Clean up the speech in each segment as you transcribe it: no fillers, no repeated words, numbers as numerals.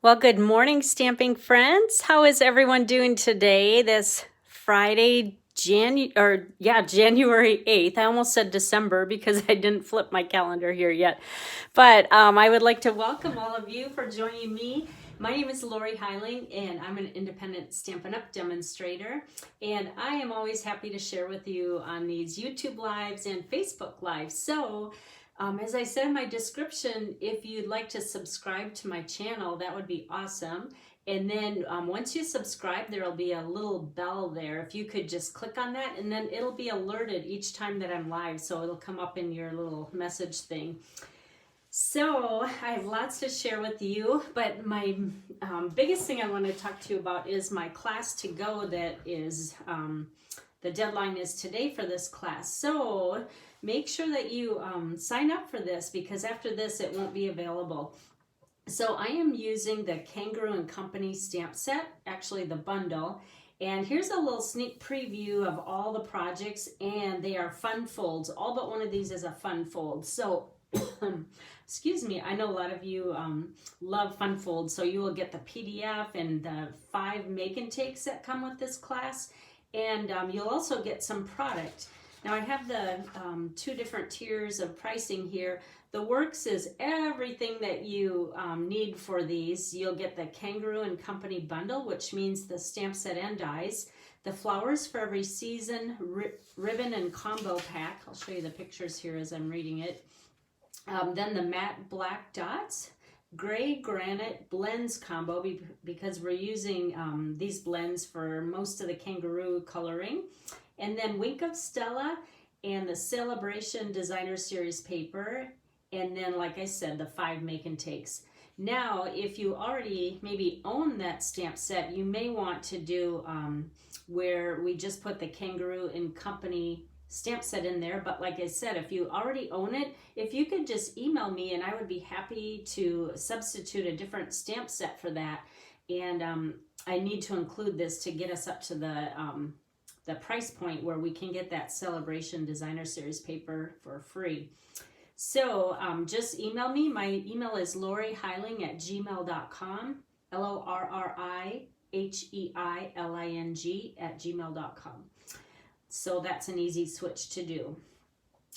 Well, good morning, stamping friends. How is everyone doing today? This Friday, January 8th. I almost said December because I didn't flip my calendar here yet. But I would like to welcome all of you for joining me. My name is Lorri Heiling, and I'm an independent Stampin' Up! Demonstrator. And I am always happy to share with you on these YouTube Lives and Facebook Lives. So, as I said in my description, if you'd like to subscribe to my channel, that would be awesome. And then once you subscribe, there'll be a little bell there. If you could just click on that, and then it'll be alerted each time that I'm live. So it'll come up in your little message thing. So I have lots to share with you, but my biggest thing I want to talk to you about is my class to go that is, the deadline is today for this class. So make sure that you sign up for this, because after this it won't be available. So I am using the Kangaroo Company stamp set, actually the bundle. And here's a little sneak preview of all the projects, and they are fun folds. All but one of these is a fun fold. So, excuse me, I know a lot of you love fun folds, so you will get the PDF and the 5 make and takes that come with this class. And you'll also get some product. Now I have the 2 different tiers of pricing here. The Works is everything that you need for these. You'll get the Kangaroo Company bundle, which means the stamp set and dies. The Flowers for Every Season ribbon and combo pack. I'll show you the pictures here as I'm reading it. Then the matte black dots. Gray Granite Blends combo, because we're using these blends for most of the Kangaroo coloring. And then Wink of Stella and the Celebration Designer Series paper. And then, like I said, the 5 make and takes. Now, if you already maybe own that stamp set, you may want to do where we just put the Kangaroo Company stamp set in there. But like I said, if you already own it, if you could just email me, and I would be happy to substitute a different stamp set for that. And I need to include this to get us up to the price point where we can get that Celebration Designer Series paper for free. So just email me. My email is lorriheiling@gmail.com, LORRIHEILING@gmail.com. So that's an easy switch to do.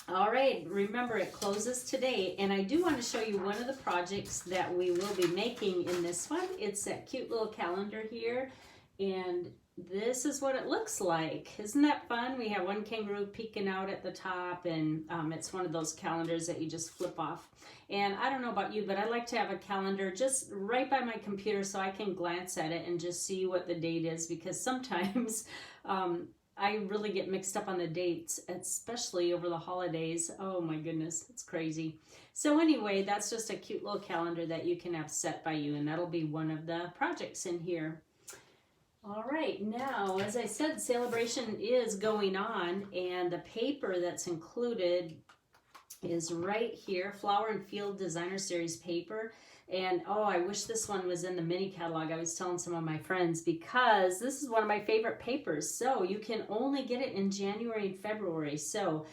All right, remember it closes today, and I do want to show you one of the projects that we will be making in this one. It's that cute little calendar here, and this is what it looks like. Isn't that fun? We have one kangaroo peeking out at the top, and it's one of those calendars that you just flip off. And I don't know about you, but I like to have a calendar just right by my computer so I can glance at it and just see what the date is, because sometimes I really get mixed up on the dates, especially over the holidays. Oh my goodness, it's crazy. So anyway, that's just a cute little calendar that you can have set by you, and that'll be one of the projects in here. All right, now, as I said, celebration is going on, and the paper that's included is right here, Flower and Field Designer Series paper. And oh, I wish this one was in the mini catalog. I was telling some of my friends, because this is one of my favorite papers. So you can only get it in January and February. So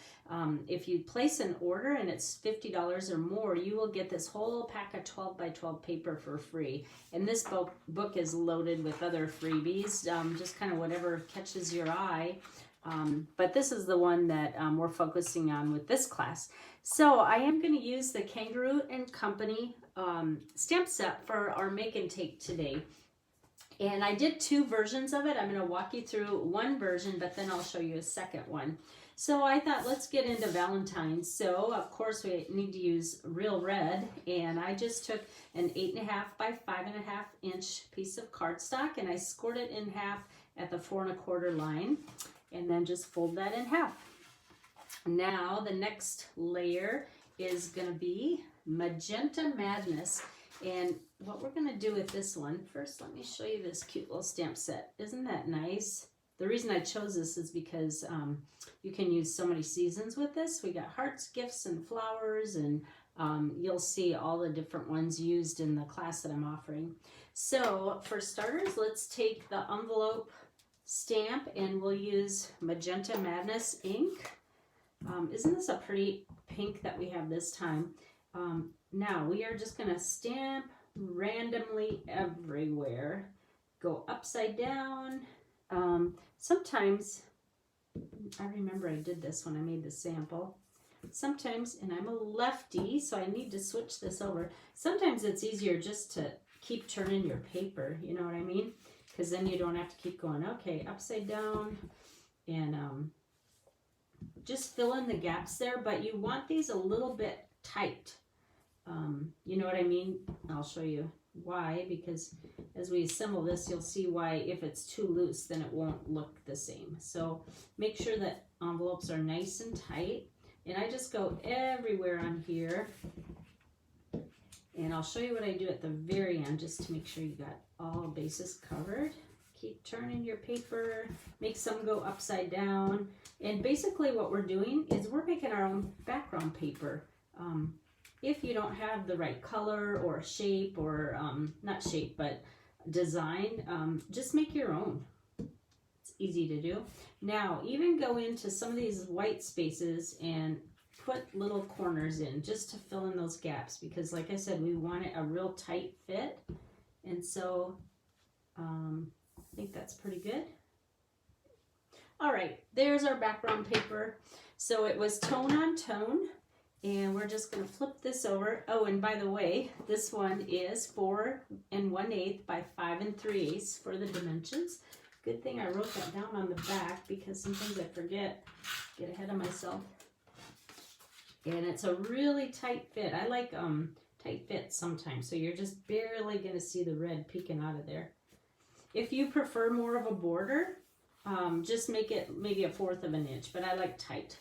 if you place an order and it's $50 or more, you will get this whole pack of 12 by 12 paper for free. And this book is loaded with other freebies, just kind of whatever catches your eye. But this is the one that we're focusing on with this class. So I am going to use the Kangaroo Company stamp set for our make and take today. And I did 2 versions of it. I'm going to walk you through one version, but then I'll show you a second one. So I thought, let's get into Valentine. So of course we need to use real red, and I just took an 8.5 by 5.5 inch piece of cardstock, and I scored it in half at the 4 1/4 line, and then just fold that in half. Now the next layer is going to be Magenta Madness. And what we're going to do with this one, first let me show you this cute little stamp set. Isn't that nice? The reason I chose this is because you can use so many seasons with this. We got hearts, gifts, and flowers, and you'll see all the different ones used in the class that I'm offering. So for starters, let's take the envelope stamp, and we'll use Magenta Madness ink. Isn't this a pretty pink that we have this time? Now we are just going to stamp randomly everywhere. Go upside down. Sometimes, I remember I did this when I made the sample. Sometimes, and I'm a lefty, so I need to switch this over. Sometimes it's easier just to keep turning your paper, you know what I mean? Because then you don't have to keep going, okay, upside down, and just fill in the gaps there, but you want these a little bit tight. You know what I mean? I'll show you why, because as we assemble this, you'll see why if it's too loose, then it won't look the same. So make sure that envelopes are nice and tight. And I just go everywhere on here. And I'll show you what I do at the very end, just to make sure you got all bases covered. Keep turning your paper, make some go upside down. And basically what we're doing is we're making our own background paper. If you don't have the right color or shape or, not shape, but design, just make your own. It's easy to do. Now, even go into some of these white spaces and put little corners in just to fill in those gaps, because like I said, we want it a real tight fit. And so I think that's pretty good. All right, there's our background paper. So it was tone on tone, and we're just going to flip this over. Oh, and by the way, this one is 4 1/8 by 5 3/8 for the dimensions. Good thing I wrote that down on the back, because sometimes I forget, get ahead of myself. And it's a really tight fit. I like tight fits sometimes, so you're just barely going to see the red peeking out of there. If you prefer more of a border, just make it maybe 1/4 of an inch, but I like tight.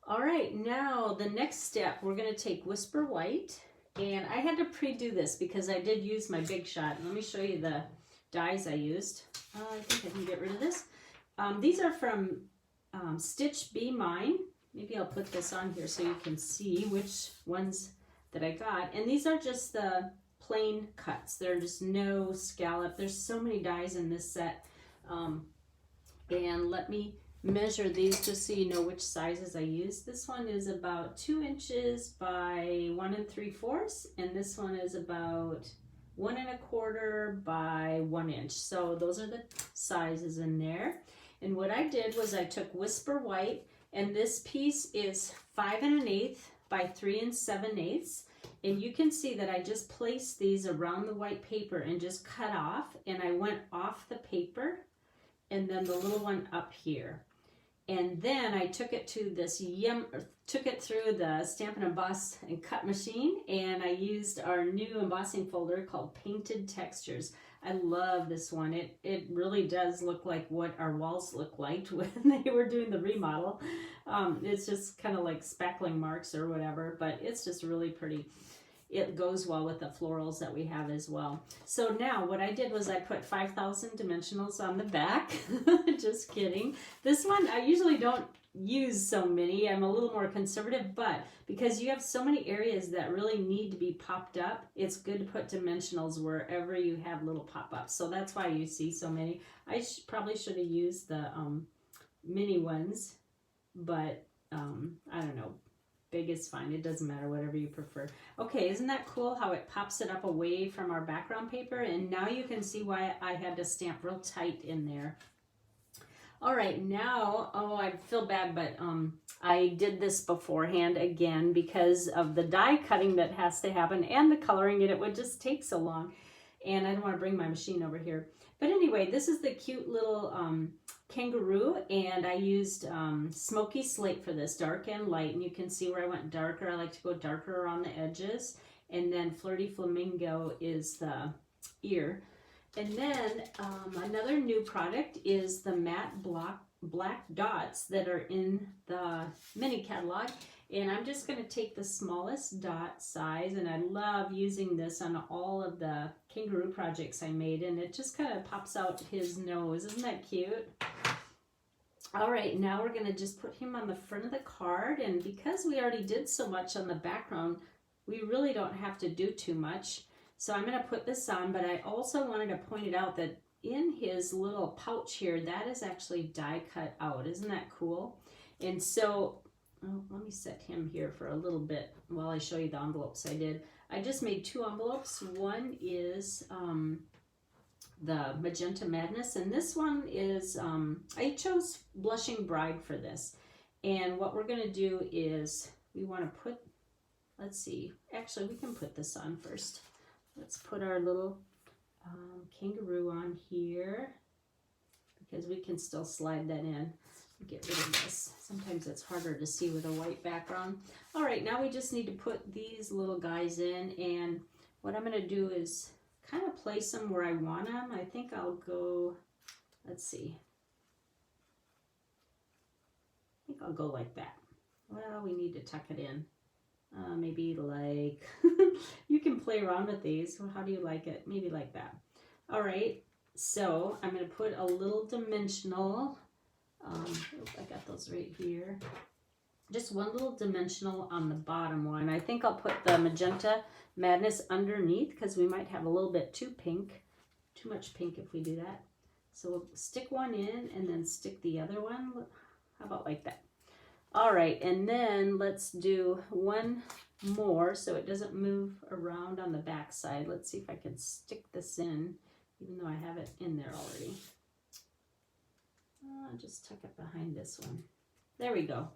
All right, now the next step, we're going to take Whisper White, and I had to pre-do this because I did use my Big Shot. Let me show you the dies I used. I think I can get rid of this. These are from Stitch Be Mine. Maybe I'll put this on here so you can see which ones that I got. And these are just the plain cuts. There's just no scallop. There's so many dies in this set. And let me measure these just so you know which sizes I used. This one is about 2 inches by 1 3/4, and this one is about 1 1/4 by 1 inch. So those are the sizes in there. And what I did was I took Whisper White, and this piece is 5 1/8 by 3 7/8. And you can see that I just placed these around the white paper and just cut off, and I went off the paper, and then the little one up here. And then I took it to this took it through the Stamp and Emboss and Cut machine, and I used our new embossing folder called Painted Textures. I love this one. It really does look like what our walls look like when they were doing the remodel. It's just kind of like spackling marks or whatever, but it's just really pretty. It goes well with the florals that we have as well. So now what I did was I put 5,000 dimensionals on the back. Just kidding. This one, I usually don't use so many. I'm a little more conservative, but because you have so many areas that really need to be popped up, it's good to put dimensionals wherever you have little pop-ups. So that's why you see so many. I probably should have used the mini ones, but I don't know. Big is fine. It doesn't matter, whatever you prefer. Okay, isn't that cool how it pops it up away from our background paper? And now you can see why I had to stamp real tight in there. All right, now, oh, I feel bad, but I did this beforehand again because of the die cutting that has to happen and the coloring, and it would just take so long. And I don't want to bring my machine over here. But anyway, this is the cute little kangaroo, and I used smoky slate for this, dark and light, and you can see where I went darker. I like to go darker around the edges. And then Flirty Flamingo is the ear. And then another new product is the matte black dots that are in the mini catalog. And I'm just going to take the smallest dot size, and I love using this on all of the kangaroo projects I made, and it just kind of pops out his nose. Isn't that cute? All right, now we're going to just put him on the front of the card, and because we already did so much on the background, we really don't have to do too much. So I'm going to put this on, but I also wanted to point it out that in his little pouch here, that is actually die cut out. Isn't that cool? And so, oh, let me set him here for a little bit while I show you the envelopes I did. I just made 2 envelopes. One is the Magenta Madness, and this one is, I chose Blushing Bride for this. And what we're going to do is we want to put, let's see, actually we can put this on first. Let's put our little kangaroo on here because we can still slide that in. Get rid of this. Sometimes it's harder to see with a white background. All right, now we just need to put these little guys in, and what I'm going to do is kind of place them where I want them. I think I'll go, let's see. I think I'll go like that. Well, we need to tuck it in. Maybe like, you can play around with these. How do you like it? Maybe like that. All right, so I'm going to put a little dimensional, I got those right here. Just one little dimensional on the bottom one. I think I'll put the Magenta Madness underneath because we might have a little bit too much pink if we do that. So we'll stick one in and then stick the other one. How about like that? All right, and then let's do one more so it doesn't move around on the back side. Let's see if I can stick this in, even though I have it in there already. I'll just tuck it behind this one. There we go.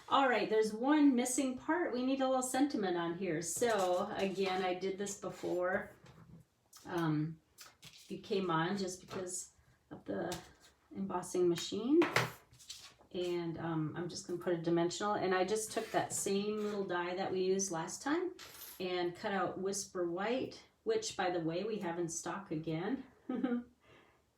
All right, there's one missing part. We need a little sentiment on here. So again, I did this before you came on just because of the embossing machine. And I'm just going to put a dimensional. And I just took that same little die that we used last time and cut out Whisper White, which, by the way, we have in stock again.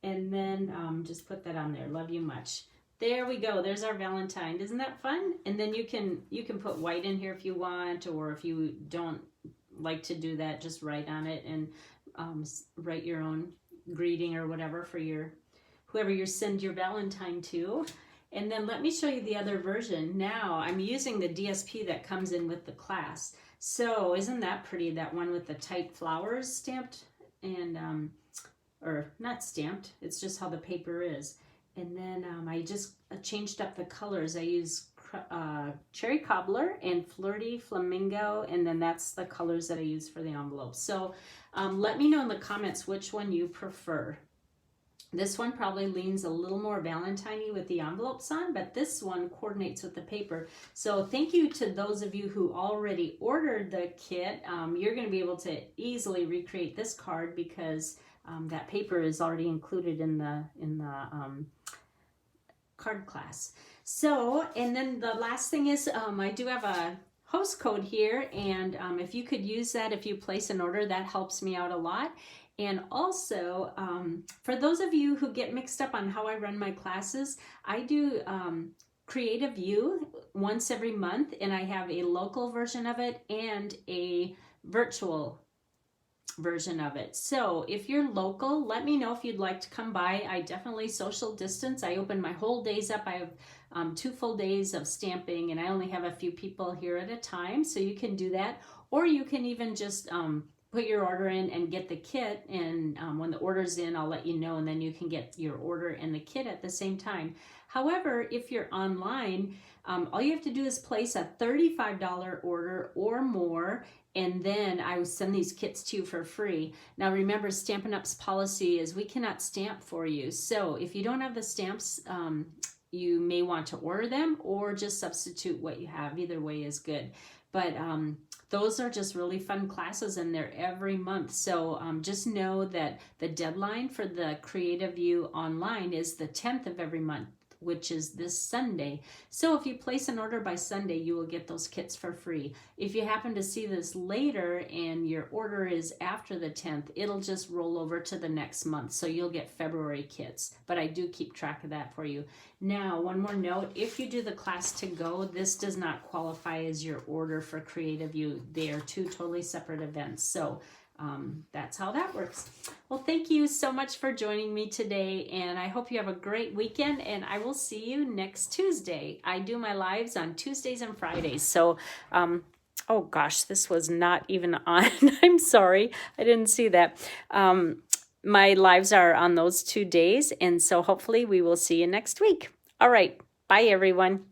And then just put that on there. Love you much. There we go. There's our Valentine. Isn't that fun? And then you can put white in here if you want, or if you don't like to do that, just write on it and write your own greeting or whatever for your whoever you send your Valentine to. And then let me show you the other version. Now I'm using the DSP that comes in with the class. So isn't that pretty? That one with the tight flowers stamped and or not stamped, it's just how the paper is. And then I just changed up the colors. I use Cherry Cobbler and Flirty Flamingo, and then that's the colors that I use for the envelopes. So let me know in the comments which one you prefer. This one probably leans a little more Valentine-y with the envelopes on, but this one coordinates with the paper. So thank you to those of you who already ordered the kit. You're going to be able to easily recreate this card because that paper is already included in the card class. So, and then the last thing is I do have a host code here, and if you could use that if you place an order, that helps me out a lot. And also, for those of you who get mixed up on how I run my classes, I do Creative View once every month, and I have a local version of it and a virtual version of it. So if you're local, let me know if you'd like to come by. I definitely social distance. I open my whole days up. I have 2 full days of stamping, and I only have a few people here at a time, so you can do that. Or you can even just put your order in and get the kit, and when the order's in, I'll let you know, and then you can get your order and the kit at the same time. However, if you're online, all you have to do is place a $35 order or more, and then I will send these kits to you for free. Now remember, Stampin' Up's policy is we cannot stamp for you. So if you don't have the stamps, you may want to order them or just substitute what you have. Either way is good. But those are just really fun classes, and they're every month. So just know that the deadline for the Creative View online is the 10th of every month, which is this Sunday. So if you place an order by Sunday, you will get those kits for free. If you happen to see this later and your order is after the 10th, it'll just roll over to the next month. So you'll get February kits, but I do keep track of that for you. Now, one more note, if you do the class to go, this does not qualify as your order for Creative View. They are 2 totally separate events. So that's how that works. Well, thank you so much for joining me today, and I hope you have a great weekend, and I will see you next Tuesday. I do my lives on Tuesdays and Fridays. So, oh gosh, this was not even on. I'm sorry. I didn't see that. My lives are on those 2 days, and so hopefully we will see you next week. All right. Bye, everyone.